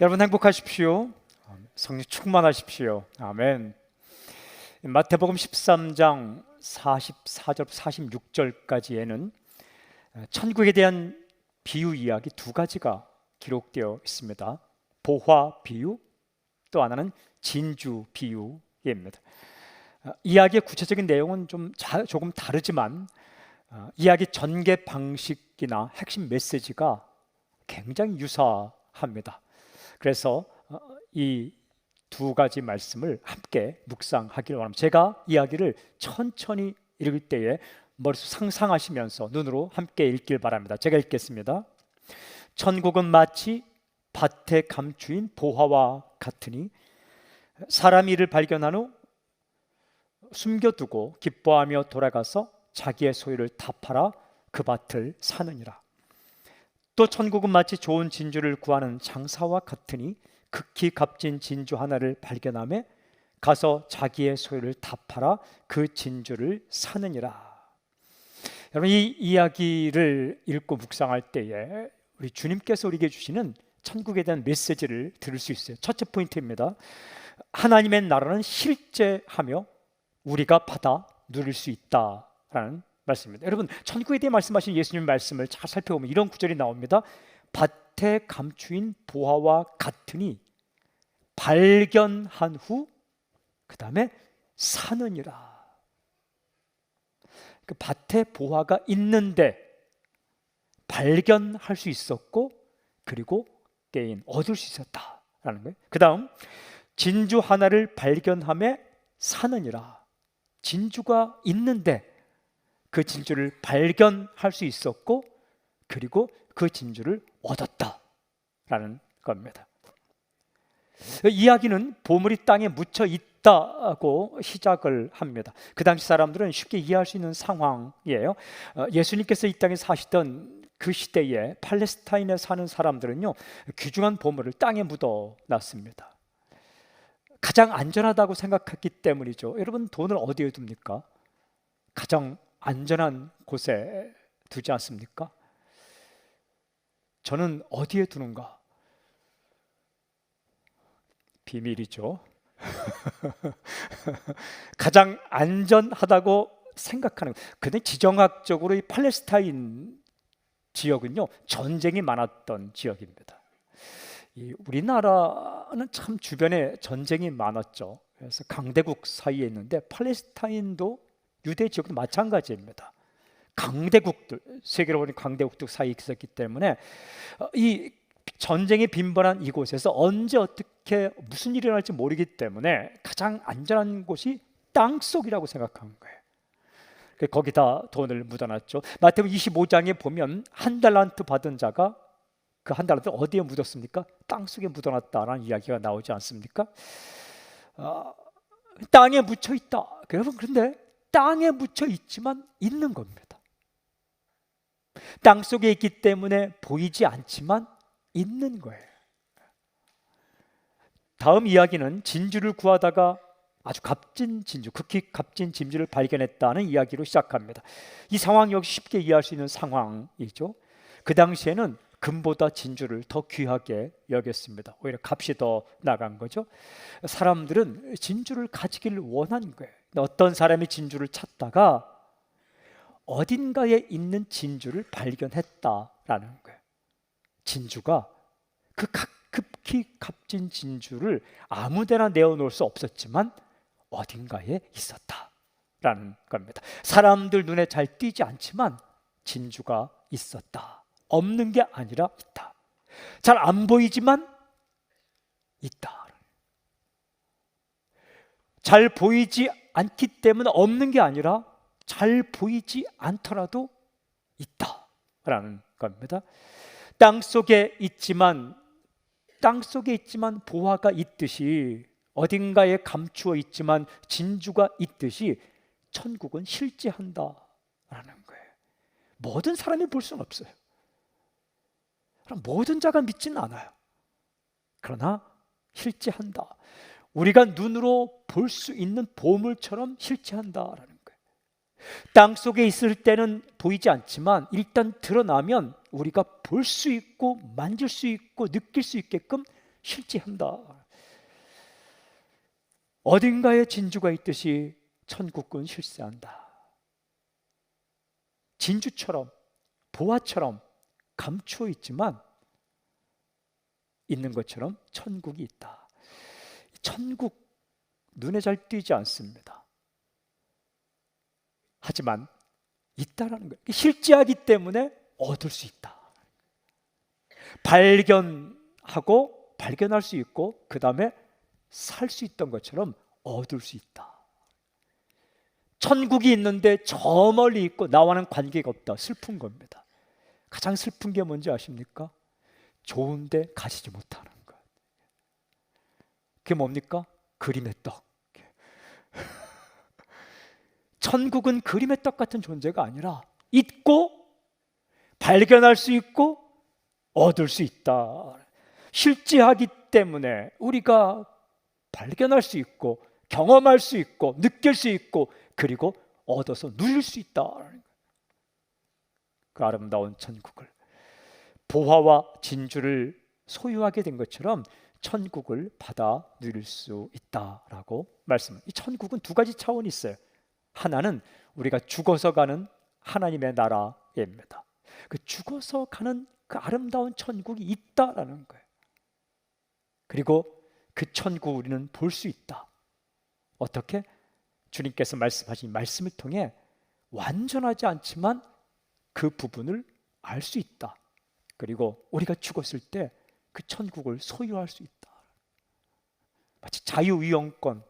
여러분 행복하십시오. 성령 충만하십시오. 아멘. 마태복음 13장 44절 46절까지에는 천국에 대한 비유 이야기 두 가지가 기록되어 있습니다. 보화 비유, 또 하나는 진주 비유입니다. 이야기의 구체적인 내용은 조금 다르지만 이야기 전개 방식이나 핵심 메시지가 굉장히 유사합니다. 그래서 이 두 가지 말씀을 함께 묵상하기를 원합니다. 제가 이야기를 천천히 읽을 때에 머릿속 상상하시면서 눈으로 함께 읽길 바랍니다. 제가 읽겠습니다. 천국은 마치 밭에 감추인 보화와 같으니 사람이 이를 발견한 후 숨겨두고 기뻐하며 돌아가서 자기의 소유를 다 팔아 그 밭을 사느니라. 또 천국은 마치 좋은 진주를 구하는 장사와 같으니 극히 값진 진주 하나를 발견하며 가서 자기의 소유를 다 팔아 그 진주를 사느니라. 여러분, 이 이야기를 읽고 묵상할 때에 우리 주님께서 우리에게 주시는 천국에 대한 메시지를 들을 수 있어요. 첫째 포인트입니다. 하나님의 나라는 실제하며 우리가 받아 누릴 수 있다라는 말씀입니다. 여러분, 천국에 대해 말씀하신 예수님 말씀을 잘 살펴보면 이런 구절이 나옵니다. 밭에 감추인 보화와 같으니 발견한 후 그 다음에 사느니라. 그 밭에 보화가 있는데 발견할 수 있었고 그리고 얻을 수 있었다라는 거예요. 그 다음 진주 하나를 발견함에 사느니라. 진주가 있는데 그 진주를 발견할 수 있었고 그리고 그 진주를 얻었다라는 겁니다. 이야기는 보물이 땅에 묻혀 있다고 시작을 합니다. 그 당시 사람들은 쉽게 이해할 수 있는 상황이에요. 예수님께서 이 땅에 사시던 그 시대에 팔레스타인에 사는 사람들은요, 귀중한 보물을 땅에 묻어 놨습니다. 가장 안전하다고 생각했기 때문이죠. 여러분, 돈을 어디에 둡니까? 가장 안전한 곳에 두지 않습니까? 저는 어디에 두는가? 비밀이죠. 가장 안전하다고 생각하는. 근데 지정학적으로 이 팔레스타인 지역은요, 전쟁이 많았던 지역입니다. 우리나라는 참 주변에 전쟁이 많았죠. 그래서 강대국 사이에 있는데 팔레스타인도 유대 지역도 마찬가지입니다. 강대국들, 세계로 보니 강대국들 사이에 있었기 때문에 이 전쟁이 빈번한 이곳에서 언제 어떻게 무슨 일이 일어날지 모르기 때문에 가장 안전한 곳이 땅속이라고 생각한 거예요. 거기다 돈을 묻어놨죠. 마태복음 25장에 보면 한 달란트 받은 자가 그 한 달란트 어디에 묻었습니까? 땅속에 묻어놨다라는 이야기가 나오지 않습니까? 땅에 묻혀 있다. 여러분, 그런데 땅에 묻혀 있지만 있는 겁니다. 땅 속에 있기 때문에 보이지 않지만 있는 거예요. 다음 이야기는 진주를 구하다가 아주 값진 진주, 극히 값진 진주를 발견했다는 이야기로 시작합니다. 이 상황 역시 쉽게 이해할 수 있는 상황이죠. 그 당시에는 금보다 진주를 더 귀하게 여겼습니다. 오히려 값이 더 나간 거죠. 사람들은 진주를 가지기를 원한 거예요. 어떤 사람이 진주를 찾다가 어딘가에 있는 진주를 발견했다라는 거예요. 진주가 그 극히 값진 진주를 아무데나 내어놓을 수 없었지만 어딘가에 있었다라는 겁니다. 사람들 눈에 잘 띄지 않지만 진주가 있었다. 없는 게 아니라 있다. 잘 안 보이지만 있다. 잘 보이지 않기 때문에 없는 게 아니라 잘 보이지 않더라도 있다라는 겁니다. 땅속에 있지만 보화가 있듯이, 어딘가에 감추어 있지만 진주가 있듯이 천국은 실제한다라는 거예요. 모든 사람이 볼 수는 없어요. 모든 자가 믿지는 않아요. 그러나 실제한다. 우리가 눈으로 볼 수 있는 보물처럼 실제한다라는 거예요. 땅 속에 있을 때는 보이지 않지만 일단 드러나면 우리가 볼 수 있고 만질 수 있고 느낄 수 있게끔 실제한다. 어딘가에 진주가 있듯이 천국은 실세한다. 진주처럼 보화처럼 감추어 있지만 있는 것처럼 천국이 있다. 천국 눈에 잘 띄지 않습니다. 하지만 있다라는 거예요. 실제하기 때문에 얻을 수 있다. 발견하고 발견할 수 있고 그 다음에 살 수 있던 것처럼 얻을 수 있다. 천국이 있는데 저 멀리 있고 나와는 관계가 없다. 슬픈 겁니다. 가장 슬픈 게 뭔지 아십니까? 좋은데 가지지 못하는 것. 그게 뭡니까? 그림의 떡. 천국은 그림의 떡 같은 존재가 아니라 있고 발견할 수 있고 얻을 수 있다. 실제하기 때문에 우리가 발견할 수 있고 경험할 수 있고 느낄 수 있고 그리고 얻어서 누릴 수 있다. 그 아름다운 천국을, 보화와 진주를 소유하게 된 것처럼 천국을 받아 누릴 수 있다라고 말씀합니다. 이 천국은 두 가지 차원이 있어요. 하나는 우리가 죽어서 가는 하나님의 나라입니다. 그 죽어서 가는 그 아름다운 천국이 있다라는 거예요. 그리고 그 천국 우리는 볼 수 있다. 어떻게? 주님께서 말씀하신 말씀을 통해 완전하지 않지만 그 부분을 알 수 있다. 그리고 우리가 죽었을 때 그 천국을 소유할 수 있다. 마치 자유이용권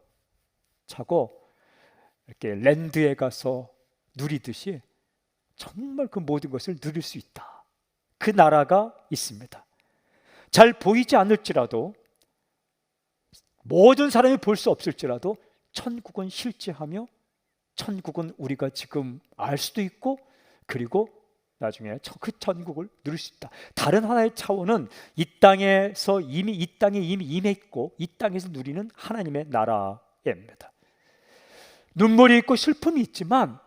차고 이렇게 랜드에 가서 누리듯이 정말 그 모든 것을 누릴 수 있다. 그 나라가 있습니다. 잘 보이지 않을지라도, 모든 사람이 볼 수 없을지라도 천국은 실제하며 천국은 우리가 지금 알 수도 있고 그리고 나중에 그 천국을 누릴 수 있다. 다른 하나의 차원은 이 땅에 이미 임했고 이 땅에서 누리는 하나님의 나라입니다. 눈물이 있고 슬픔이 있지만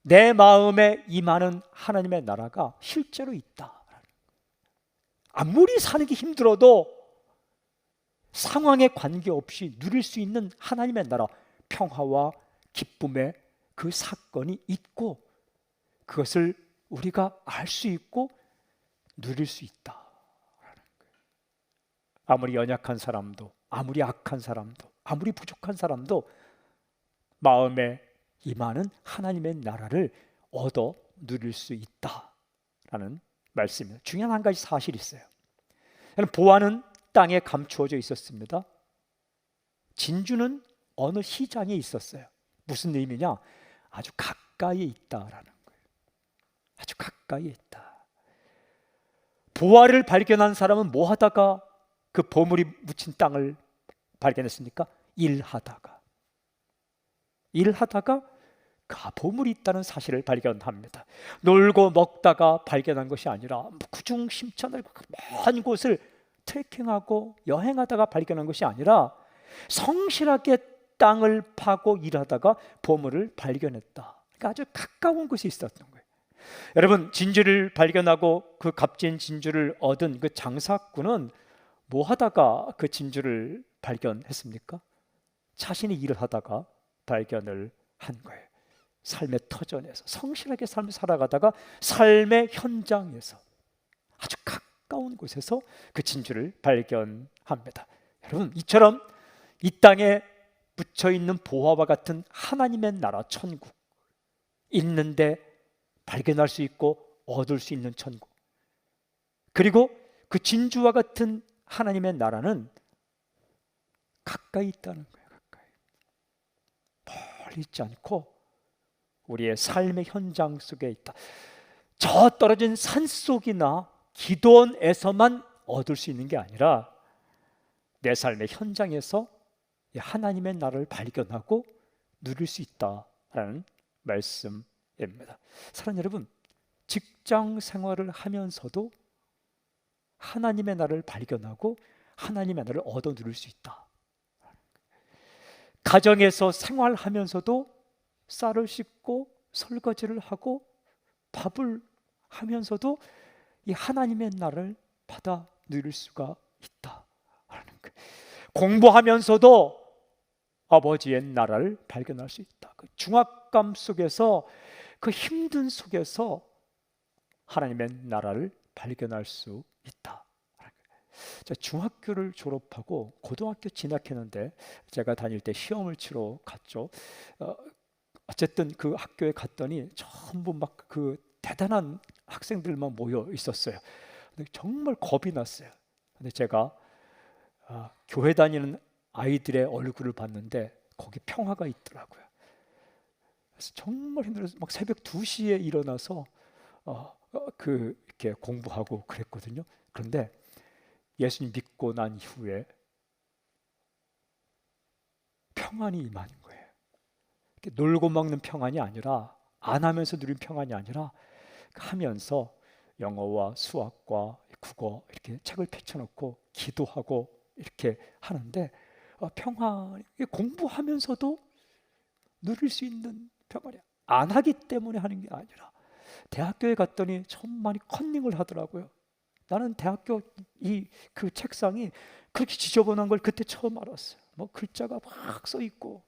내 마음에 임하는 하나님의 나라가 실제로 있다. 아무리 사는 게 힘들어도 상황에 관계없이 누릴 수 있는 하나님의 나라, 평화와 기쁨의 그 사건이 있고 그것을 우리가 알 수 있고 누릴 수 있다. 아무리 연약한 사람도, 아무리 악한 사람도, 아무리 부족한 사람도 마음에 임하는 하나님의 나라를 얻어 누릴 수 있다라는 말씀입니다. 중요한 한 가지 사실이 있어요. 보화는 땅에 감추어져 있었습니다. 진주는 어느 시장에 있었어요. 무슨 의미냐? 아주 가까이에 있다라는 거예요. 아주 가까이에 있다. 보화를 발견한 사람은 뭐 하다가 그 보물이 묻힌 땅을 발견했습니까? 일하다가 보물이 있다는 사실을 발견합니다. 놀고 먹다가 발견한 것이 아니라 구중심천을 먼 곳을 트레킹하고 여행하다가 발견한 것이 아니라 성실하게 땅을 파고 일하다가 보물을 발견했다. 그러니까 아주 가까운 곳에 있었던 거예요. 여러분, 진주를 발견하고 그 값진 진주를 얻은 그 장사꾼은 뭐 하다가 그 진주를 발견했습니까? 자신이 일을 하다가 발견을 한 거예요. 삶의 터전에서 성실하게 삶을 살아가다가 삶의 현장에서 아주 가까운 곳에서 그 진주를 발견합니다. 여러분, 이처럼 이 땅에 묻혀있는 보화와 같은 하나님의 나라 천국 있는데 발견할 수 있고 얻을 수 있는 천국, 그리고 그 진주와 같은 하나님의 나라는 가까이 있다는 거예요. 가까이, 멀리 있지 않고 우리의 삶의 현장 속에 있다. 저 떨어진 산속이나 기도원에서만 얻을 수 있는 게 아니라 내 삶의 현장에서 하나님의 나라를 발견하고 누릴 수 있다라는 말씀입니다. 사랑하는 여러분, 직장 생활을 하면서도 하나님의 나라를 발견하고 하나님의 나라를 얻어 누릴 수 있다. 가정에서 생활하면서도 쌀을 씻고 설거지를 하고 밥을 하면서도 이 하나님의 나라를 받아 누릴 수가 있다. 공부하면서도 아버지의 나라를 발견할 수 있다. 그 중압감 속에서, 그 힘든 속에서 하나님의 나라를 발견할 수 있다. 중학교를 졸업하고 고등학교 진학했는데, 제가 다닐 때 시험을 치러 갔죠. 어쨌든 그 학교에 갔더니 전부 막 그 대단한 학생들만 모여 있었어요. 근데 정말 겁이 났어요. 근데 제가 교회 다니는 아이들의 얼굴을 봤는데 거기 평화가 있더라고요. 그래서 정말 힘들어서 막 새벽 2시에 일어나서 이렇게 공부하고 그랬거든요. 그런데 예수님 믿고 난 이후에 평안이 임하는 거예요. 놀고 먹는 평안이 아니라, 안 하면서 누린 평안이 아니라, 하면서 영어와 수학과 국어 이렇게 책을 펼쳐놓고 기도하고 이렇게 하는데, 평안, 공부하면서도 누릴 수 있는 평안이, 안 하기 때문에 하는 게 아니라. 대학교에 갔더니 정말 컨닝을 하더라고요. 나는 대학교 그 책상이 그렇게 지저분한 걸 그때 처음 알았어요. 뭐 글자가 막 써 있고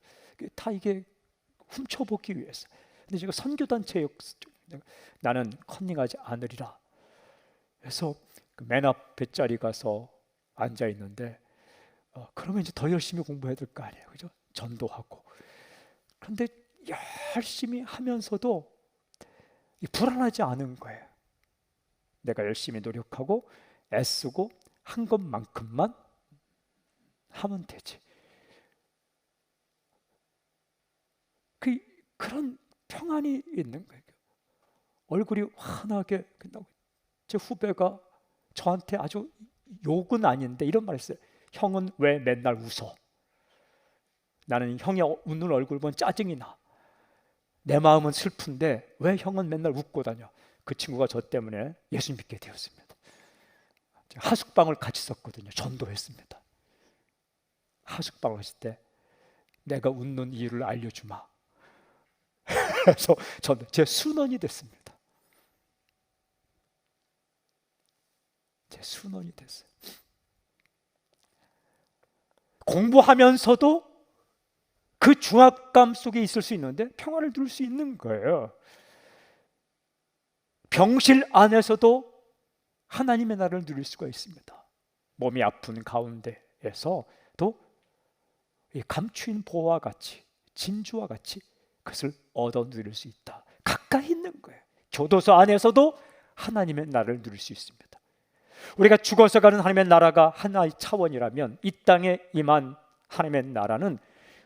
다 이게 훔쳐보기 위해서. 근데 제가 선교단체에 나는 컨닝하지 않으리라. 그래서 맨 앞에 자리 가서 앉아 있는데, 그러면 이제 더 열심히 공부해야 될 거 아니에요, 그죠? 전도하고. 그런데 열심히 하면서도 불안하지 않은 거예요. 내가 열심히 노력하고 애쓰고 한 것만큼만 하면 되지. 그런 평안이 있는 거예요. 얼굴이 환하게 끝나고, 제 후배가 저한테 아주 욕은 아닌데 이런 말 했어요. 형은 왜 맨날 웃어? 나는 형이 웃는 얼굴 보면 짜증이 나. 내 마음은 슬픈데 왜 형은 맨날 웃고 다녀? 그 친구가 저 때문에 예수 믿게 되었습니다. 하숙방을 같이 썼거든요. 전도했습니다. 하숙방을 했을 때 내가 웃는 이유를 알려주마. 그래서 저는 제 순원이 됐습니다. 제 순원이 됐어요. 공부하면서도 그 중압감 속에 있을 수 있는데 평안을 누릴 수 있는 거예요. 병실 안에서도 하나님의 나라를 누릴 수가 있습니다. 몸이 아픈 가운데에서도 감추인 보화와 같이, 진주와 같이 그것을 얻어 누릴 수 있다. 가까이 있는 거예요. 교도소 안에서도 하나님의 나라를 누릴 수 있습니다. 우리가 죽어서 가는 하나님의 나라가 하나의 차원이라면, 이 땅에 임한 하나님의 나라는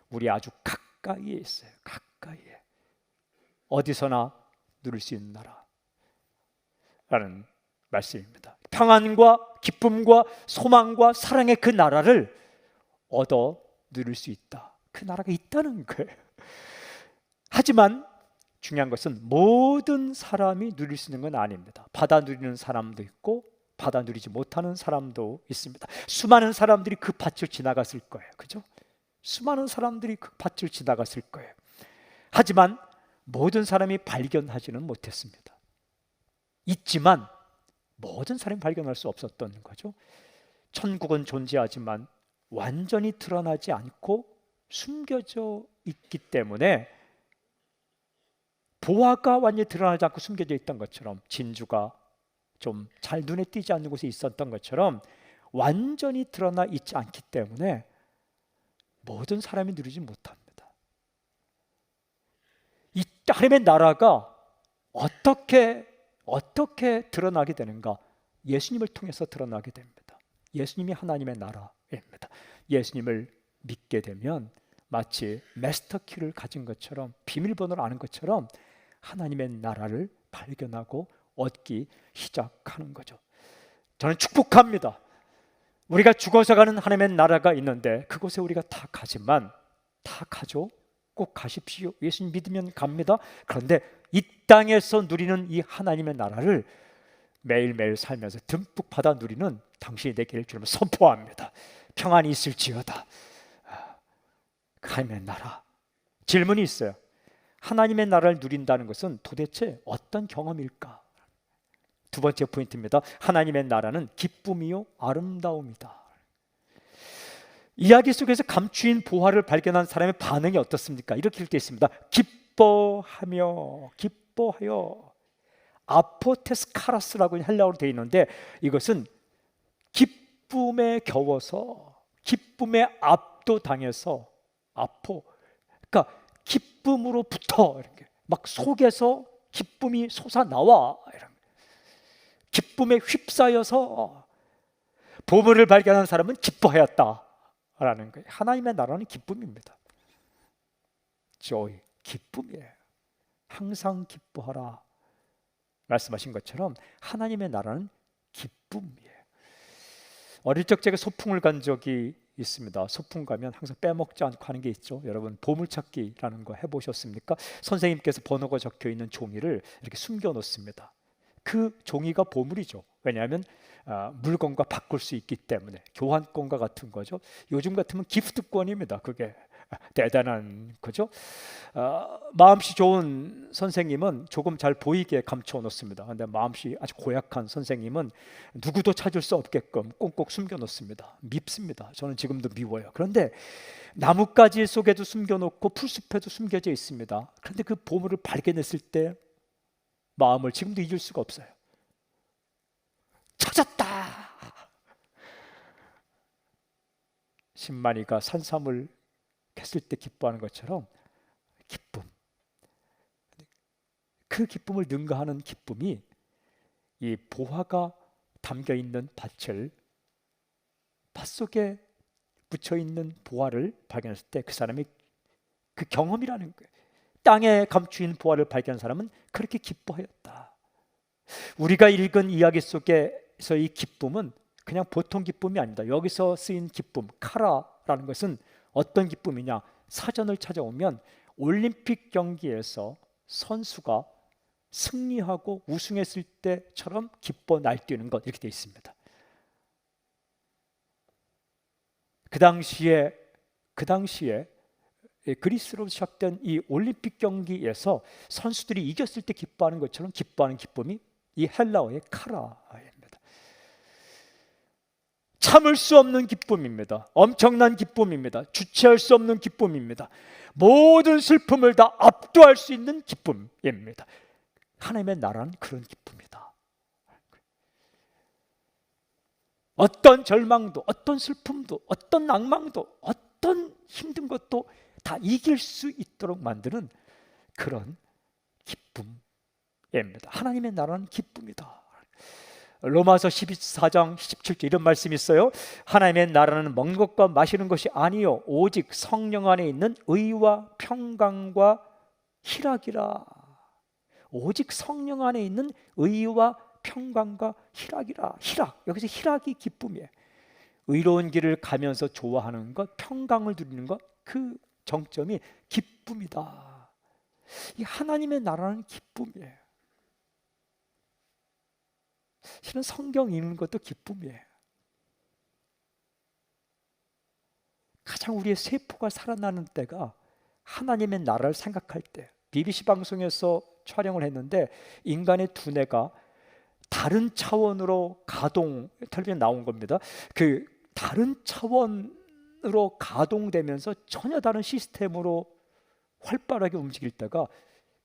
우리 아주 가까이에 있어요. 가까이에. 어디서나 누릴 수 있는 나라라는 말씀입니다. 평안과 기쁨과 소망과 사랑의 그 나라를 얻어 누릴 수 있다. 그 나라가 있다는 거예요. 하지만 중요한 것은 모든 사람이 누릴 수 있는 건 아닙니다. 받아 누리는 사람도 있고 받아 누리지 못하는 사람도 있습니다. 수많은 사람들이 그 밭을 지나갔을 거예요. 그죠? 수많은 사람들이 그 밭을 지나갔을 거예요. 하지만 모든 사람이 발견하지는 못했습니다. 있지만 모든 사람이 발견할 수 없었던 거죠. 천국은 존재하지만 완전히 드러나지 않고 숨겨져 있기 때문에, 보화가 완전히 드러나지 않고 숨겨져 있던 것처럼, 진주가 좀 잘 눈에 띄지 않는 곳에 있었던 것처럼 완전히 드러나 있지 않기 때문에 모든 사람이 누리지 못합니다. 이 하나님의 나라가 어떻게 드러나게 되는가? 예수님을 통해서 드러나게 됩니다. 예수님이 하나님의 나라입니다. 예수님을 믿게 되면 마치 마스터키를 가진 것처럼, 비밀번호를 아는 것처럼 하나님의 나라를 발견하고 얻기 시작하는 거죠. 저는 축복합니다. 우리가 죽어서 가는 하나님의 나라가 있는데 그곳에 우리가 다 가지만, 다 가죠. 꼭 가십시오. 예수님 믿으면 갑니다. 그런데 이 땅에서 누리는 이 하나님의 나라를 매일매일 살면서 듬뿍 받아 누리는 당신이 되기를 주님 선포합니다. 평안이 있을지어다. 하나님의 나라. 질문이 있어요. 하나님의 나라를 누린다는 것은 도대체 어떤 경험일까? 두 번째 포인트입니다. 하나님의 나라는 기쁨이요 아름다움이다. 이야기 속에서 감추인 보화를 발견한 사람의 반응이 어떻습니까? 이렇게 읽되 있습니다. 기뻐하며 아포테스카라스라고 헬라어로 되어 있는데 이것은 기쁨에 겨워서, 기쁨에 압도당해서, 그러니까 기쁨으로부터 이렇게 막 속에서 기쁨이 솟아나와, 기쁨에 휩싸여서 보물을 발견한 사람은 기뻐하였다라는 거예요. 하나님의 나라는 기쁨입니다. joy, 기쁨이에요. 항상 기뻐하라 말씀하신 것처럼 하나님의 나라는 기쁨이에요. 어릴 적 제가 소풍을 간 적이 있습니다. 소풍 가면 항상 빼먹지 않고 하는 게 있죠. 여러분 보물찾기라는 거 해보셨습니까? 선생님께서 번호가 적혀 있는 종이를 이렇게 숨겨 놓습니다. 그 종이가 보물이죠. 왜냐하면 물건과 바꿀 수 있기 때문에. 교환권과 같은 거죠. 요즘 같으면 기프트권입니다. 그게 대단한 거죠. 마음씨 좋은 선생님은 조금 잘 보이게 감춰 놓습니다. 그런데 마음씨 아주 고약한 선생님은 누구도 찾을 수 없게끔 꽁꽁 숨겨 놓습니다. 밉습니다. 저는 지금도 미워요. 그런데 나뭇가지 속에도 숨겨 놓고 풀숲에도 숨겨져 있습니다. 그런데 그 보물을 발견했을 때 마음을 지금도 잊을 수가 없어요. 찾았다. 신만이가 산삼을 했을 때 기뻐하는 것처럼 기쁨, 그 기쁨을 능가하는 기쁨이 이 보화가 담겨있는 밭을, 밭 속에 묻혀있는 보화를 발견했을 때 그 사람이 그 경험이라는 거예요. 땅에 감추인 보화를 발견한 사람은 그렇게 기뻐하였다. 우리가 읽은 이야기 속에서 이 기쁨은 그냥 보통 기쁨이 아니다. 여기서 쓰인 기쁨, 카라라는 것은 어떤 기쁨이냐? 사전을 찾아오면 올림픽 경기에서 선수가 승리하고 우승했을 때처럼 기뻐 날뛰는 것, 이렇게 되어 있습니다. 그 당시에 그리스로 시작된 이 올림픽 경기에서 선수들이 이겼을 때 기뻐하는 것처럼 기뻐하는 기쁨이 이 헬라어의 카라입니다. 참을 수 없는 기쁨입니다. 엄청난 기쁨입니다. 주체할 수 없는 기쁨입니다. 모든 슬픔을 다 압도할 수 있는 기쁨입니다. 하나님의 나라는 그런 기쁨이다. 어떤 절망도, 어떤 슬픔도, 어떤 낭망도, 어떤 힘든 것도 다 이길 수 있도록 만드는 그런 기쁨입니다. 하나님의 나라는 기쁨이다. 로마서 14장 17절 이런 말씀이 있어요. 하나님의 나라는 먹는 것과 마시는 것이 아니요 오직 성령 안에 있는 의와 평강과 희락이라. 오직 성령 안에 있는 의와 평강과 희락이라. 희락, 여기서 희락이 기쁨이에요. 의로운 길을 가면서 좋아하는 것, 평강을 누리는 것, 그 정점이 기쁨이다. 이 하나님의 나라는 기쁨이에요. 실은 성경 읽는 것도 기쁨이에요. 가장 우리의 세포가 살아나는 때가 하나님의 나라를 생각할 때. BBC 방송에서 촬영을 했는데 인간의 두뇌가 다른 차원으로 가동, 텔레비전 나온 겁니다. 그 다른 차원으로 가동되면서 전혀 다른 시스템으로 활발하게 움직일 때가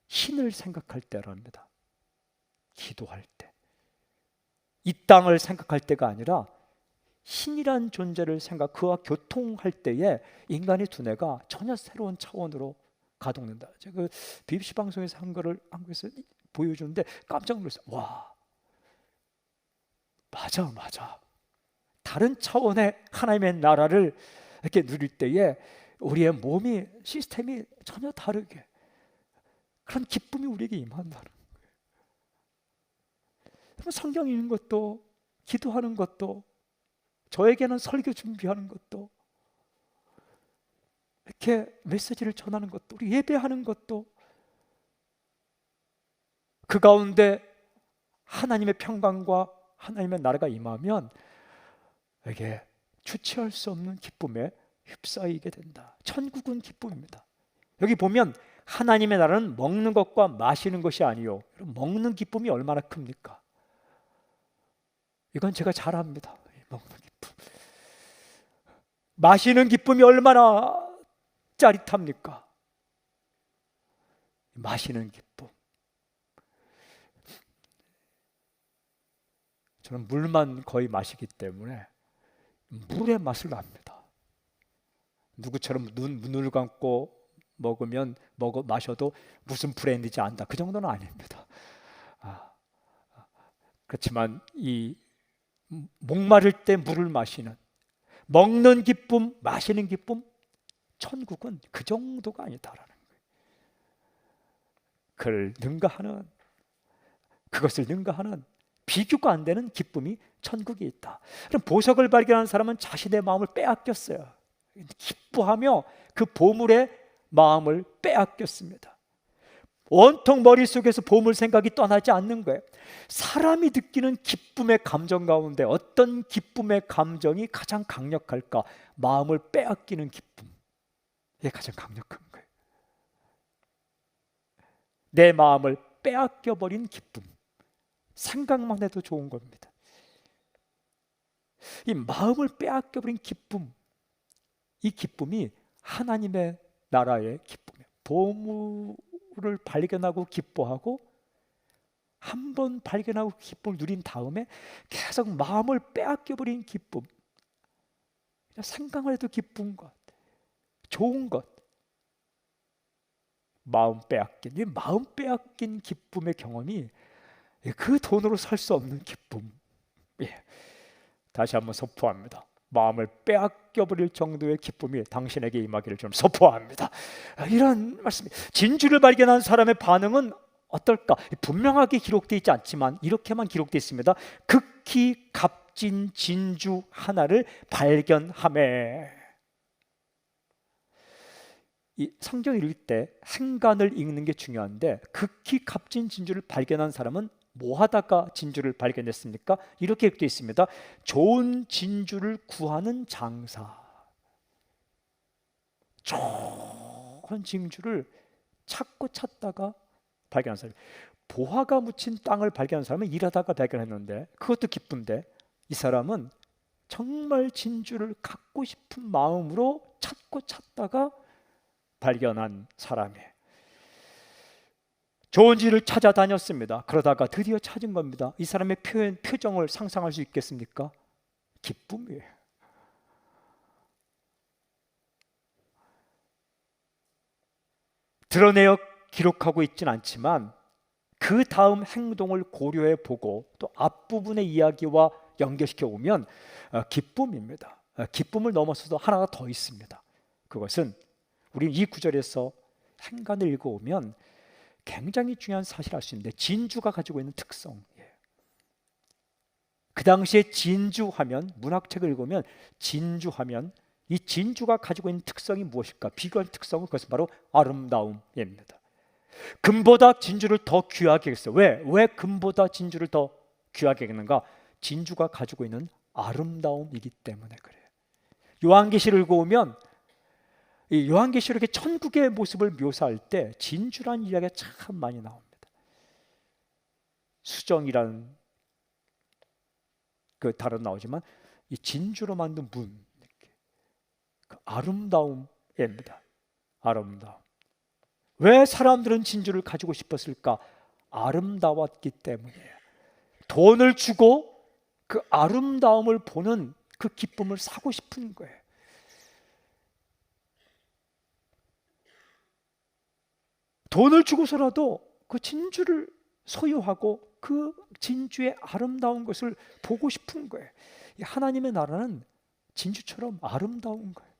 신을 생각할 때랍니다. 기도할 때. 이 땅을 생각할 때가 아니라 신이란 존재를 그와 교통할 때에 인간의 두뇌가 전혀 새로운 차원으로 가동된다. 제가 그 BBC 방송에서 한 거를 한국에서 보여주는데 깜짝 놀랐어요. 와, 맞아. 다른 차원의 하나님의 나라를 이렇게 누릴 때에 우리의 몸이, 시스템이 전혀 다르게, 그런 기쁨이 우리에게 임한다는 거예요. 성경 읽는 것도, 기도하는 것도, 저에게는 설교 준비하는 것도, 이렇게 메시지를 전하는 것도, 우리 예배하는 것도, 그 가운데 하나님의 평강과 하나님의 나라가 임하면 이게 주체할 수 없는 기쁨에 휩싸이게 된다. 천국은 기쁨입니다. 여기 보면 하나님의 나라는 먹는 것과 마시는 것이 아니요. 먹는 기쁨이 얼마나 큽니까? 이건 제가 잘 압니다. 먹는 기쁨. 마시는 기쁨이 얼마나 짜릿합니까? 마시는 기쁨. 저는 물만 거의 마시기 때문에 물의 맛을 압니다. 누구처럼 눈을 감고 마셔도 무슨 브랜드인지 안다. 그 정도는 아닙니다. 그렇지만 이 목마를 때 물을 마시는, 먹는 기쁨, 마시는 기쁨, 천국은 그 정도가 아니다라는 거예요. 그것을 능가하는 비교가 안 되는 기쁨이 천국에 있다. 그럼 보석을 발견한 사람은 자신의 마음을 빼앗겼어요. 기뻐하며 그 보물의 마음을 빼앗겼습니다. 온통 머릿속에서 보물 생각이 떠나지 않는 거예요. 사람이 느끼는 기쁨의 감정 가운데 어떤 기쁨의 감정이 가장 강력할까? 마음을 빼앗기는 기쁨. 이게 가장 강력한 거예요. 내 마음을 빼앗겨버린 기쁨. 생각만 해도 좋은 겁니다. 이 마음을 빼앗겨버린 기쁨, 이 기쁨이 하나님의 나라의 기쁨이에요. 보물을 발견하고 기뻐하고, 한 번 발견하고 기쁨을 누린 다음에 계속 마음을 빼앗겨버린 기쁨, 그냥 생각을 해도 기쁜 것, 좋은 것, 마음 빼앗긴 기쁨의 경험이 그 돈으로 살 수 없는 기쁨. 다시 한번 선포합니다. 마음을 빼앗겨버릴 정도의 기쁨이 당신에게 임하기를 좀 선포합니다. 이런 말씀. 진주를 발견한 사람의 반응은 어떨까? 분명하게 기록되어 있지 않지만 이렇게만 기록되어 있습니다. 극히 값진 진주 하나를 발견하매. 이 성경 읽을 때 행간을 읽는 게 중요한데, 극히 값진 진주를 발견한 사람은 뭐 하다가 진주를 발견했습니까? 이렇게 되어 있습니다. 좋은 진주를 구하는 장사. 좋은 진주를 찾다가 발견한 사람. 보화가 묻힌 땅을 발견한 사람은 일하다가 발견했는데 그것도 기쁜데, 이 사람은 정말 진주를 갖고 싶은 마음으로 찾다가 발견한 사람이에요. 좋은 진을 찾아다녔습니다. 그러다가 드디어 찾은 겁니다. 이 사람의 표정을 상상할 수 있겠습니까? 기쁨이에요. 드러내어 기록하고 있진 않지만 그 다음 행동을 고려해 보고 또 앞부분의 이야기와 연결시켜 보면 기쁨입니다. 기쁨을 넘어서서 하나가 더 있습니다. 그것은 우리 이 구절에서 행간을 읽어오면 굉장히 중요한 사실을 알 수 있는데, 진주가 가지고 있는 특성. 그 당시에 진주하면, 문학책을 읽으면 진주하면 이 진주가 가지고 있는 특성이 무엇일까? 비교할 특성은 그것은 바로 아름다움입니다. 금보다 진주를 더 귀하게 했어요. 왜 금보다 진주를 더 귀하게 했는가? 진주가 가지고 있는 아름다움이기 때문에 그래요. 요한계시를 읽어오면 이 요한계시록의 천국의 모습을 묘사할 때 진주라는 이야기가 참 많이 나옵니다. 수정이라는 그 단어 나오지만 이 진주로 만든 문, 그 아름다움입니다. 아름다움. 왜 사람들은 진주를 가지고 싶었을까? 아름다웠기 때문이에요. 돈을 주고 그 아름다움을 보는 그 기쁨을 사고 싶은 거예요. 돈을 주고서라도 그 진주를 소유하고 그 진주의 아름다운 것을 보고 싶은 거예요. 하나님의 나라는 진주처럼 아름다운 거예요.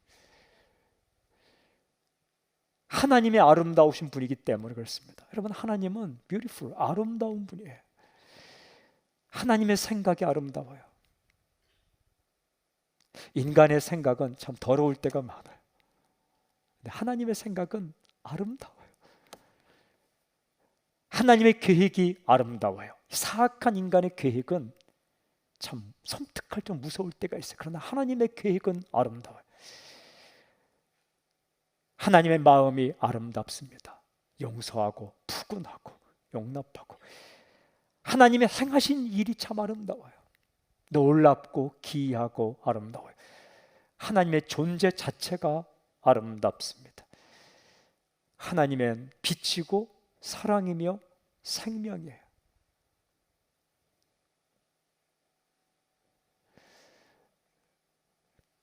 하나님의 아름다우신 분이기 때문에 그렇습니다. 여러분, 하나님은 beautiful, 아름다운 분이에요. 하나님의 생각이 아름다워요. 인간의 생각은 참 더러울 때가 많아요. 근데 하나님의 생각은 아름다워요. 하나님의 계획이 아름다워요. 사악한 인간의 계획은 참 섬뜩할 좀 무서울 때가 있어요. 그러나 하나님의 계획은 아름다워요. 하나님의 마음이 아름답습니다. 용서하고 푸근하고 용납하고, 하나님의 행하신 일이 참 아름다워요. 놀랍고 기이하고 아름다워요. 하나님의 존재 자체가 아름답습니다. 하나님은 빛이고 사랑이며 생명이에요.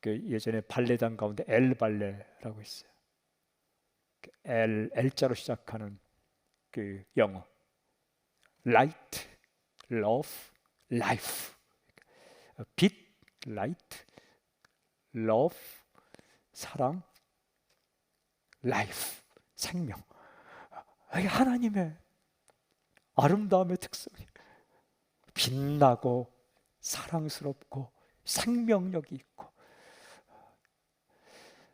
예전에 발레단 가운데 엘 발레라고 있어요. L자로 시작하는 그 영어 Light, Love, Life. 빛, Light, Love, 사랑, Life, 생명. 이게 하나님의 아름다움의 특성이에요. 빛나고 사랑스럽고 생명력이 있고.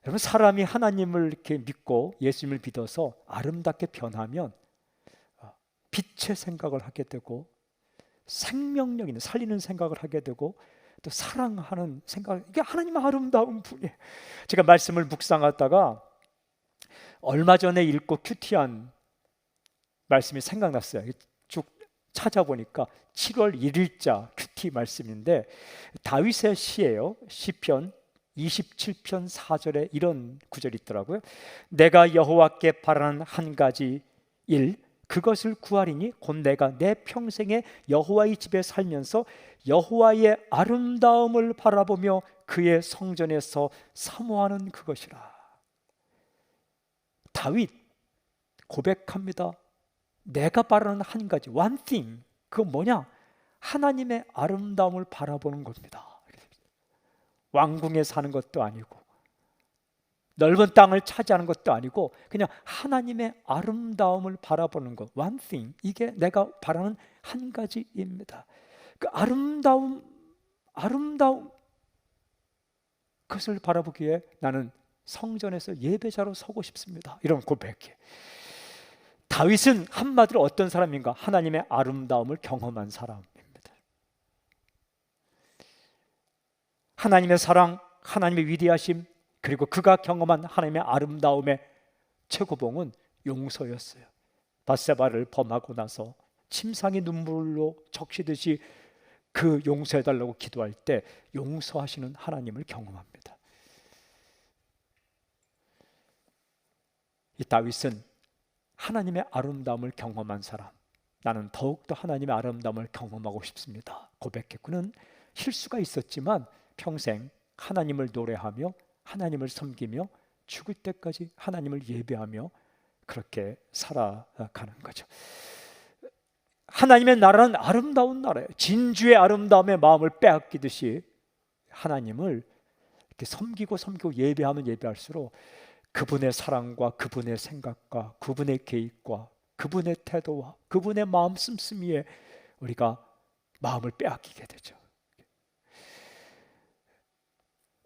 여러분, 사람이 하나님을 이렇게 믿고 예수님을 믿어서 아름답게 변하면 빛의 생각을 하게 되고 생명력 있는 살리는 생각을 하게 되고 또 사랑하는 생각, 이게 하나님의 아름다운 분이에요. 제가 말씀을 묵상하다가 얼마 전에 읽고 큐티한 말씀이 생각났어요. 쭉 찾아보니까 7월 1일자 큐티 말씀인데 다윗의 시예요. 시편 27편 4절에 이런 구절이 있더라고요. 내가 여호와께 바라는 한 가지 일, 그것을 구하리니 곧 내가 내 평생에 여호와의 집에 살면서 여호와의 아름다움을 바라보며 그의 성전에서 사모하는 그것이라. 다윗 고백합니다. 내가 바라는 한 가지, one thing, 그건 뭐냐? 하나님의 아름다움을 바라보는 겁니다. 왕궁에 사는 것도 아니고 넓은 땅을 차지하는 것도 아니고 그냥 하나님의 아름다움을 바라보는 것, one thing, 이게 내가 바라는 한 가지입니다. 그 아름다움 그것을 바라보기에 나는 성전에서 예배자로 서고 싶습니다. 이런 고백이에요. 다윗은 한마디로 어떤 사람인가? 하나님의 아름다움을 경험한 사람입니다. 하나님의 사랑, 하나님의 위대하심, 그리고 그가 경험한 하나님의 아름다움의 최고봉은 용서였어요. 밧세바를 범하고 나서 침상이 눈물로 적시듯이 그 용서해달라고 기도할 때 용서하시는 하나님을 경험합니다. 이 다윗은 하나님의 아름다움을 경험한 사람, 나는 더욱더 하나님의 아름다움을 경험하고 싶습니다 고백했고는 실수가 있었지만 평생 하나님을 노래하며 하나님을 섬기며 죽을 때까지 하나님을 예배하며 그렇게 살아가는 거죠. 하나님의 나라는 아름다운 나라예요. 진주의 아름다움에 마음을 빼앗기듯이 하나님을 이렇게 섬기고 예배하면 예배할수록 그분의 사랑과 그분의 생각과 그분의 계획과 그분의 태도와 그분의 마음 씀씀이에 우리가 마음을 빼앗기게 되죠.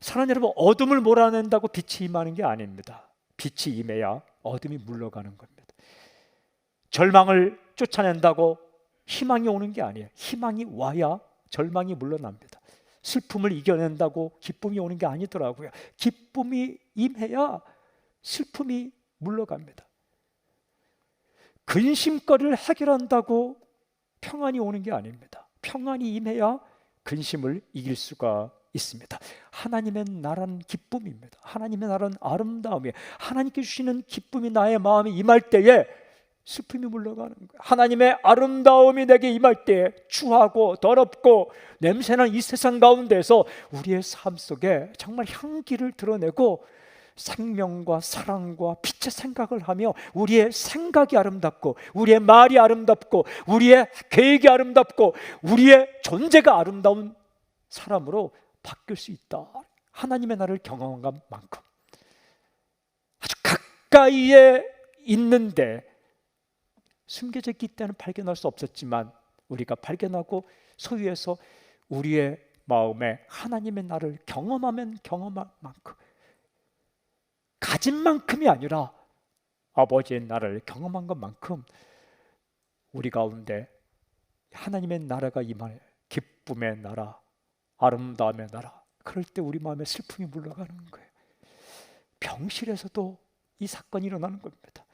사랑하는 여러분, 어둠을 몰아낸다고 빛이 임하는 게 아닙니다. 빛이 임해야 어둠이 물러가는 겁니다. 절망을 쫓아낸다고 희망이 오는 게 아니에요. 희망이 와야 절망이 물러납니다. 슬픔을 이겨낸다고 기쁨이 오는 게 아니더라고요. 기쁨이 임해야 슬픔이 물러갑니다. 근심거리를 해결한다고 평안이 오는 게 아닙니다. 평안이 임해야 근심을 이길 수가 있습니다. 하나님의 나라는 기쁨입니다. 하나님의 나라는 아름다움이에요. 하나님께 주시는 기쁨이 나의 마음에 임할 때에 슬픔이 물러가는 거예요. 하나님의 아름다움이 내게 임할 때에 추하고 더럽고 냄새나는 이 세상 가운데서 우리의 삶 속에 정말 향기를 드러내고 생명과 사랑과 빛의 생각을 하며 우리의 생각이 아름답고 우리의 말이 아름답고 우리의 계획이 아름답고 우리의 존재가 아름다운 사람으로 바뀔 수 있다. 하나님의 나라를 경험한 것만큼 아주 가까이에 있는데 숨겨져 있기 때문에 발견할 수 없었지만 우리가 발견하고 소유해서 우리의 마음에 하나님의 나라를 경험하면 경험한 만큼, 가진 만큼이 아니라 아버지의 나라를 경험한 것만큼 우리 가운데 하나님의 나라가 임하는 기쁨의 나라, 아름다움의 나라, 그럴 때 우리 마음에 슬픔이 물러가는 거예요. 병실에서도 이 사건이 일어나는 겁니다.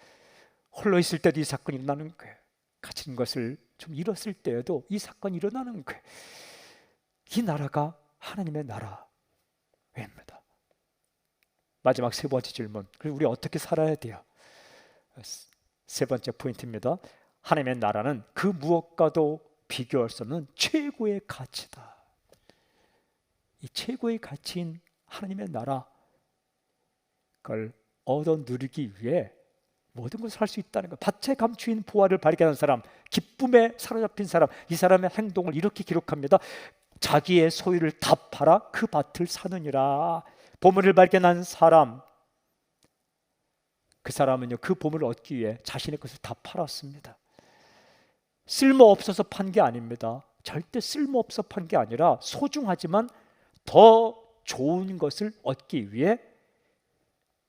홀로 있을 때도 이 사건이 일어나는 거예요. 가진 것을 좀 잃었을 때에도 이 사건이 일어나는 거예요. 이 나라가 하나님의 나라입니다. 마지막 세 번째 질문. 그리고 우리 어떻게 살아야 돼요? 세 번째 포인트입니다. 하나님의 나라는 그 무엇과도 비교할 수 없는 최고의 가치다. 이 최고의 가치인 하나님의 나라, 그걸 얻어 누리기 위해 모든 것을 할 수 있다는 것. 밭에 감추인 보화를 발견한 사람, 기쁨에 사로잡힌 사람, 이 사람의 행동을 이렇게 기록합니다. 자기의 소유를 다 팔아 그 밭을 사느니라. 보물을 발견한 사람, 그 사람은요, 그 보물을 얻기 위해 자신의 것을 다 팔았습니다. 쓸모없어서 판 게 아닙니다. 절대 쓸모없어 판 게 아니라 소중하지만 더 좋은 것을 얻기 위해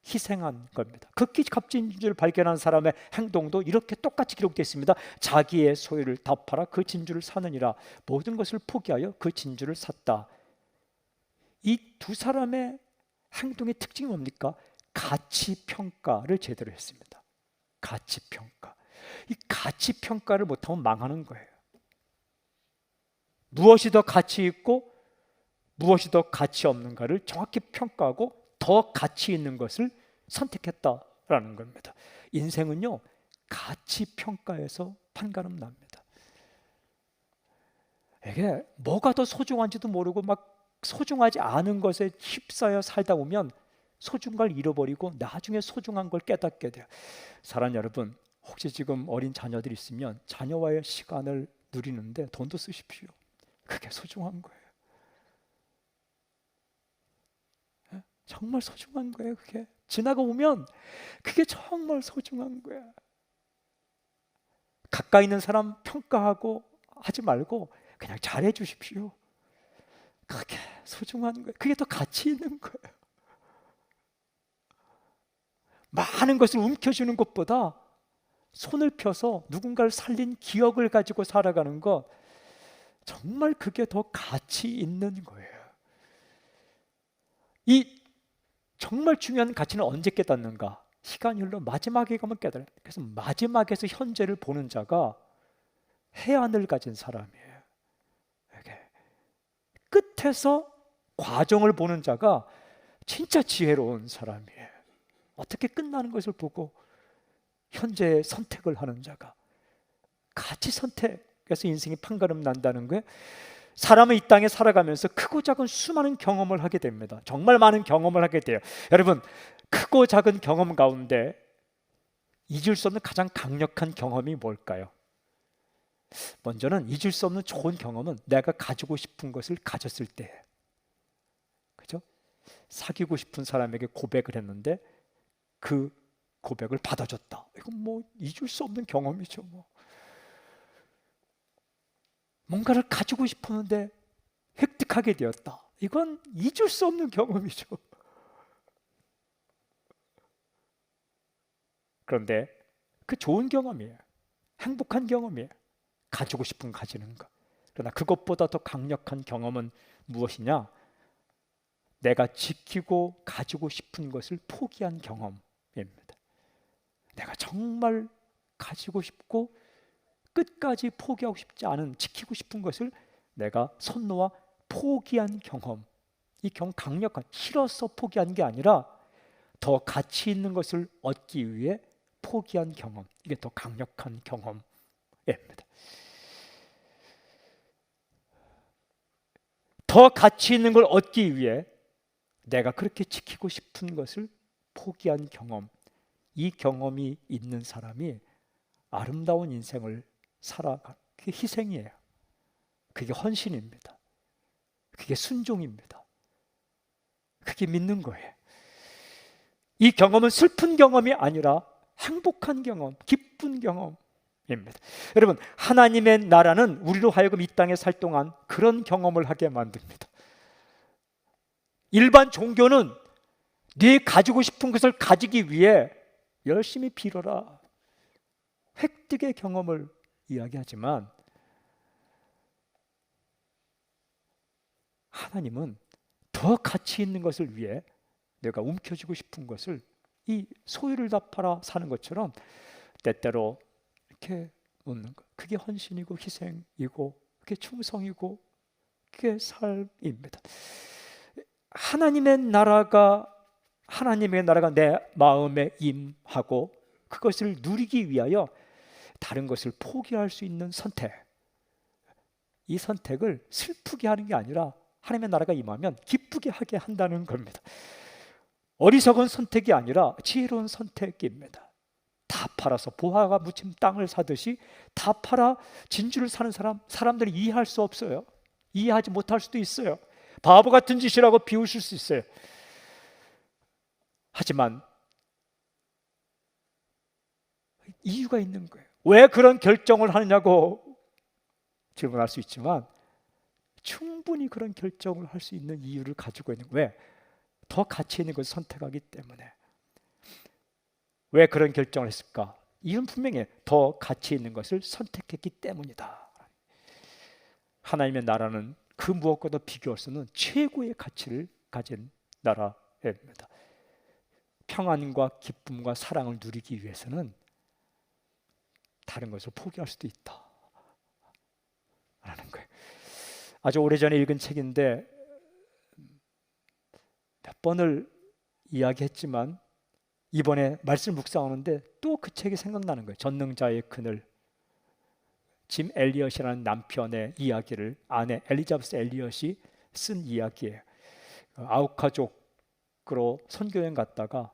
희생한 겁니다. 극히 값진 진주를 발견한 사람의 행동도 이렇게 똑같이 기록되어 있습니다. 자기의 소유를 다 팔아 그 진주를 사느니라. 모든 것을 포기하여 그 진주를 샀다. 이 두 사람의 행동의 특징이 뭡니까? 가치평가를 제대로 했습니다. 가치평가. 이 가치평가를 못하면 망하는 거예요. 무엇이 더 가치 있고 무엇이 더 가치 없는가를 정확히 평가하고 더 가치 있는 것을 선택했다라는 겁니다. 인생은요, 가치평가에서 판가름 납니다. 이게 뭐가 더 소중한지도 모르고 막 소중하지 않은 것에 휩싸여 살다 보면 소중한 걸 잃어버리고 나중에 소중한 걸 깨닫게 돼요. 사랑하는 여러분, 혹시 지금 어린 자녀들이 있으면 자녀와의 시간을 누리는데 돈도 쓰십시오. 그게 소중한 거예요. 정말 소중한 거예요. 그게 지나가 보면 그게 정말 소중한 거야. 가까이 있는 사람 평가하고 하지 말고 그냥 잘해 주십시오. 그게 소중한 거예요. 그게 더 가치 있는 거예요. 많은 것을 움켜쥐는 것보다 손을 펴서 누군가를 살린 기억을 가지고 살아가는 것, 정말 그게 더 가치 있는 거예요. 이 정말 중요한 가치는 언제 깨닫는가? 시간이 흘러 마지막에 가면 깨달아요. 그래서 마지막에서 현재를 보는 자가 해안을 가진 사람이에요. 이게 끝에서 과정을 보는 자가 진짜 지혜로운 사람이에요. 어떻게 끝나는 것을 보고 현재의 선택을 하는 자가, 가치 선택에서 인생이 판가름 난다는 거예요. 사람은 이 땅에 살아가면서 크고 작은 수많은 경험을 하게 됩니다. 정말 많은 경험을 하게 돼요. 여러분, 크고 작은 경험 가운데 잊을 수 없는 가장 강력한 경험이 뭘까요? 먼저는 잊을 수 없는 좋은 경험은 내가 가지고 싶은 것을 가졌을 때예요. 그죠? 사귀고 싶은 사람에게 고백을 했는데 그 고백을 받아줬다. 이건 뭐 잊을 수 없는 경험이죠. 뭔가를 가지고 싶었는데 획득하게 되었다. 이건 잊을 수 없는 경험이죠. 그런데 그 좋은 경험이에요. 행복한 경험이에요. 가지고 싶은 가지는 것. 그러나 그것보다 더 강력한 경험은 무엇이냐? 내가 지키고 가지고 싶은 것을 포기한 경험입니다. 내가 정말 가지고 싶고 끝까지 포기하고 싶지 않은, 지키고 싶은 것을 내가 손 놓아 포기한 경험. 이 경험 강력한, 싫어서 포기한 게 아니라 더 가치 있는 것을 얻기 위해 포기한 경험. 이게 더 강력한 경험입니다. 더 가치 있는 걸 얻기 위해 내가 그렇게 지키고 싶은 것을 포기한 경험. 이 경험이 있는 사람이 아름다운 인생을 살아가. 그게 희생이에요. 그게 헌신입니다. 그게 순종입니다. 그게 믿는 거예요. 이 경험은 슬픈 경험이 아니라 행복한 경험, 기쁜 경험입니다. 여러분, 하나님의 나라는 우리로 하여금 이 땅에 살 동안 그런 경험을 하게 만듭니다. 일반 종교는 네 가지고 싶은 것을 가지기 위해 열심히 빌어라, 획득의 경험을 이야기하지만 하나님은 더 가치 있는 것을 위해 내가 움켜쥐고 싶은 것을, 이 소유를 다 팔아 사는 것처럼 때때로 이렇게 놓는 것. 그게 헌신이고 희생이고 그게 충성이고 그게 삶입니다. 하나님의 나라가 하나님의 나라가 내 마음에 임하고 그것을 누리기 위하여 다른 것을 포기할 수 있는 선택, 이 선택을 슬프게 하는 게 아니라 하나님의 나라가 임하면 기쁘게 하게 한다는 겁니다. 어리석은 선택이 아니라 지혜로운 선택입니다. 다 팔아서 보화가 묻힌 땅을 사듯이 다 팔아 진주를 사는 사람들이 이해할 수 없어요. 이해하지 못할 수도 있어요. 바보 같은 짓이라고 비웃을 수 있어요. 하지만 이유가 있는 거예요. 왜 그런 결정을 하느냐고 질문할 수 있지만 충분히 그런 결정을 할 수 있는 이유를 가지고 있는 거예요. 왜? 더 가치 있는 것을 선택하기 때문에. 왜 그런 결정을 했을까? 이유는 분명히 더 가치 있는 것을 선택했기 때문이다. 하나님의 나라는 그 무엇과도 비교할 수 없는 최고의 가치를 가진 나라입니다. 평안과 기쁨과 사랑을 누리기 위해서는 다른 것을 포기할 수도 있다 라는 거예요. 아주 오래전에 읽은 책인데 몇 번을 이야기했지만 이번에 말씀 묵상하는데 또 그 책이 생각나는 거예요. 전능자의 그늘. 짐 엘리엇이라는 남편의 이야기를 아내 엘리자베스 엘리엇이 쓴 이야기예요. 아홉 가족으로 선교여행 갔다가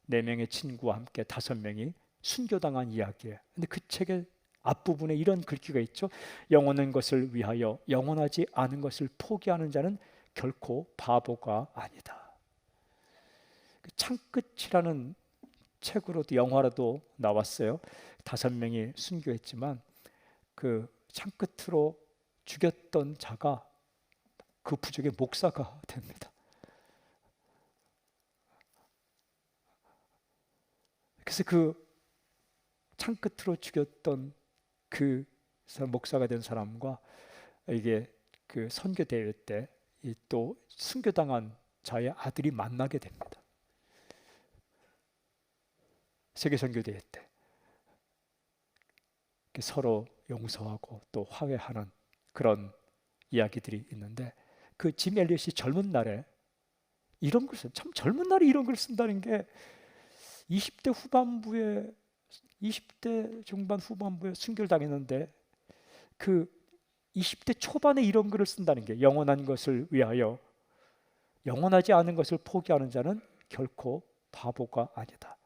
4명의 친구와 함께 5명이 순교당한 이야기예요. 근데 그 책의 앞부분에 이런 글귀가 있죠. 영원한 것을 위하여 영원하지 않은 것을 포기하는 자는 결코 바보가 아니다. 창끝이라는 책으로도 영화로도 나왔어요. 5명이 순교했지만 그 창끝으로 죽였던 자가 그 부족의 목사가 됩니다. 그래서 그 창끝으로 죽였던 그 목사가 된 사람과 이게 그 선교 대회 때 또 순교당한 자의 아들이 만나게 됩니다. 세계 선교 대회 때 서로 용서하고 또 화해하는 그런 이야기들이 있는데 그 짐 엘리엇이 젊은 날에 이런 글 써요. 참 젊은 날에 이런 글 쓴다는 게 20대 후반부에 20대 중반 후반부에 순교를 당했는데 그 20대 초반에 이런 글을 쓴다는 게 영원한 것을 위하여 영원하지 않은 것을 포기하는 자는 결코 바보가 아니다.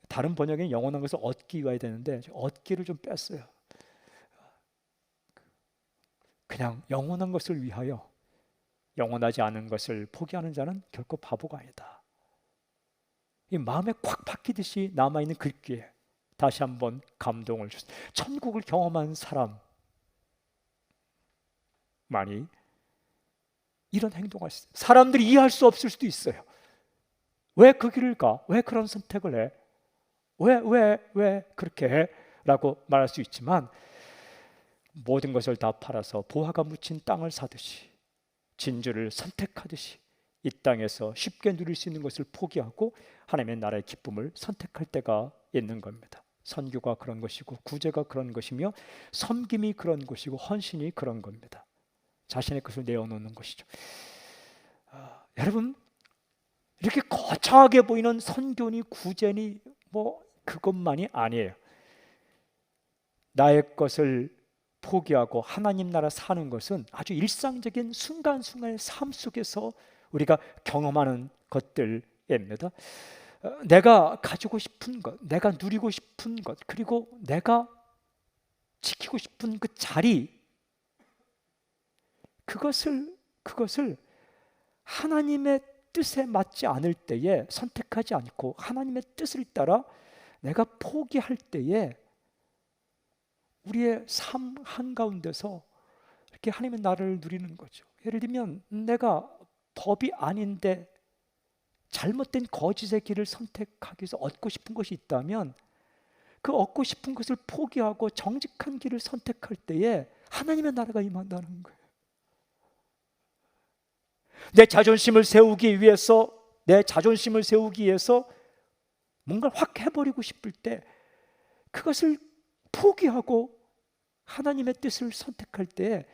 다른 번역에는 영원한 것을 얻기 위하여 되는데 얻기를 좀 뺐어요. 그냥 영원한 것을 위하여 영원하지 않은 것을 포기하는 자는 결코 바보가 아니다. 이 마음에 콱 박히듯이 남아있는 글귀에 다시 한번 감동을 줬어요. 천국을 경험한 사람 많이 이런 행동을 했어요. 사람들이 이해할 수 없을 수도 있어요. 왜 그 길을 가? 왜 그런 선택을 해? 왜 그렇게 해? 라고 말할 수 있지만 모든 것을 다 팔아서 보화가 묻힌 땅을 사듯이 진주를 선택하듯이 이 땅에서 쉽게 누릴 수 있는 것을 포기하고 하나님의 나라의 기쁨을 선택할 때가 있는 겁니다. 선교가 그런 것이고 구제가 그런 것이며 섬김이 그런 것이고 헌신이 그런 겁니다. 자신의 것을 내어놓는 것이죠. 여러분 이렇게 거창하게 보이는 선교니 구제니 뭐 그것만이 아니에요. 나의 것을 포기하고 하나님 나라 사는 것은 아주 일상적인 순간순간의 삶 속에서 우리가 경험하는 것들입니다. 내가 가지고 싶은 것, 내가 누리고 싶은 것, 그리고 내가 지키고 싶은 그 자리, 그것을 하나님의 뜻에 맞지 않을 때에 선택하지 않고 하나님의 뜻을 따라 내가 포기할 때에 우리의 삶 한가운데서 이렇게 하나님의 나라를 누리는 거죠. 예를 들면 내가 법이 아닌데 잘못된 거짓의 길을 선택하기 위해서 얻고 싶은 것이 있다면 그 얻고 싶은 것을 포기하고 정직한 길을 선택할 때에 하나님의 나라가 임한다는 거예요. 내 자존심을 세우기 위해서 뭔가를 확 해버리고 싶을 때 그것을 포기하고 하나님의 뜻을 선택할 때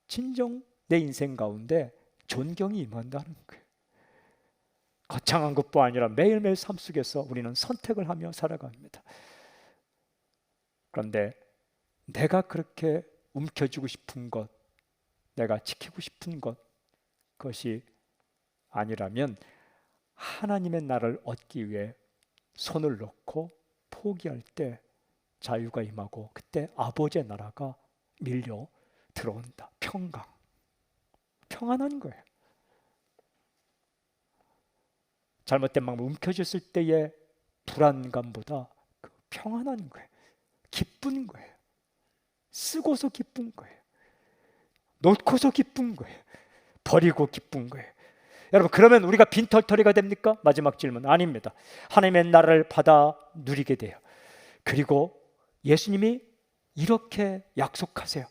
진정 내 인생 가운데 존경이 임한다는 거예요. 거창한 것뿐 아니라 매일매일 삶 속에서 우리는 선택을 하며 살아갑니다. 그런데 내가 그렇게 움켜쥐고 싶은 것, 내가 지키고 싶은 것, 그것이 아니라면 하나님의 나라를 얻기 위해 손을 놓고 포기할 때 자유가 임하고, 그때 아버지의 나라가 밀려 들어온다. 평안한 거예요. 잘못된 방법 움켜졌을 때의 불안감보다 그 평안한 거예요. 기쁜 거예요. 쓰고서 기쁜 거예요. 놓고서 기쁜 거예요. 버리고 기쁜 거예요. 여러분, 그러면 우리가 빈털터리가 됩니까? 마지막 질문. 아닙니다. 하나님의 나라를 받아 누리게 돼요. 그리고 예수님이 이렇게 약속하세요.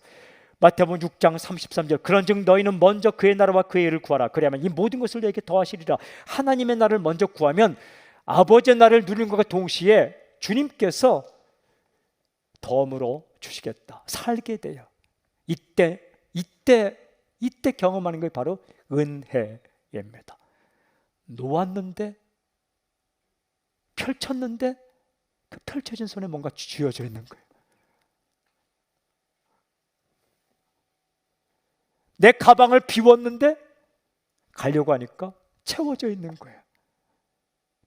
마태복음 6장 33절, 그런즉 너희는 먼저 그의 나라와 그의 의를 구하라. 그래야만 이 모든 것을 너에게 더하시리라. 하나님의 나라를 먼저 구하면 아버지의 나라를 누리는 것과 동시에 주님께서 덤으로 주시겠다. 살게 돼요. 이때 경험하는 게 바로 은혜입니다. 놓았는데, 펼쳤는데 그 펼쳐진 손에 뭔가 쥐어져 있는 거예요. 내 가방을 비웠는데 가려고 하니까 채워져 있는 거예요.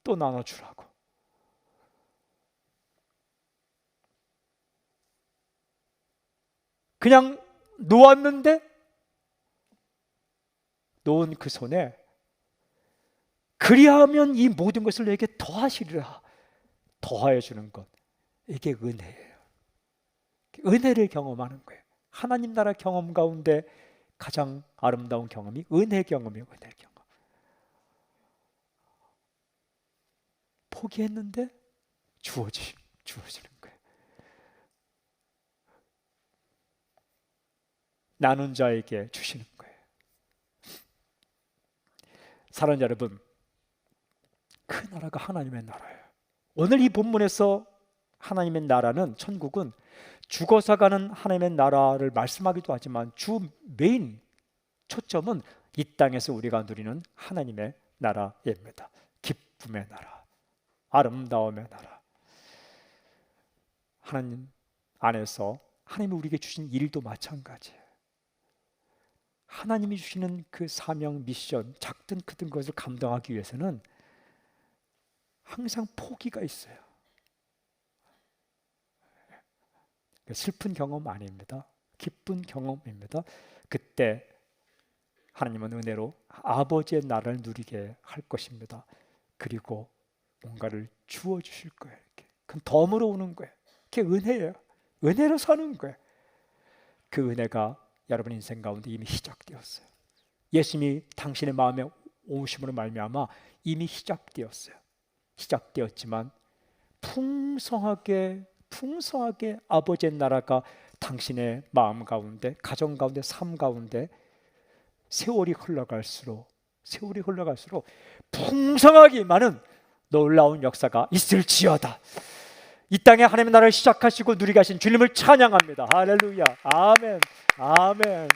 또 나눠주라고. 그냥 놓았는데 놓은 그 손에 그리하면 이 모든 것을 내게 더하시리라. 더하여 주는 것, 이게 은혜예요. 은혜를 경험하는 거예요. 하나님 나라 경험 가운데 가장 아름다운 경험이 은혜 경험이에요. 은혜 경험. 포기했는데 주어지는 거예요. 나눈 자에게 주시는 거예요. 사랑하는 여러분, 그 나라가 하나님의 나라예요. 오늘 이 본문에서 하나님의 나라는, 천국은 죽어서 가는 하나님의 나라를 말씀하기도 하지만 주 메인 초점은 이 땅에서 우리가 누리는 하나님의 나라입니다. 기쁨의 나라, 아름다움의 나라. 하나님 안에서 하나님이 우리에게 주신 일도 마찬가지예요. 하나님이 주시는 그 사명, 미션, 작든 크든 것을 감당하기 위해서는 항상 포기가 있어요. 슬픈 경험 아닙니다. 기쁜 경험입니다. 그때 하나님은 은혜로 아버지의 나라를 누리게 할 것입니다. 그리고 뭔가를 주어주실 거예요. 그건 덤으로 오는 거예요. 그게 은혜예요. 은혜로 사는 거예요. 그 은혜가 여러분 인생 가운데 이미 시작되었어요. 예수님이 당신의 마음에 오심으로 말미암아 이미 시작되었어요. 시작되었지만 풍성하게 아버지의 나라가 당신의 마음 가운데, 가정 가운데, 삶 가운데 세월이 흘러갈수록 풍성하게 많은 놀라운 역사가 있을지어다. 이 땅에 하나님의 나라를 시작하시고 누리게 하신 주님을 찬양합니다. 할렐루야. 아멘. 아멘.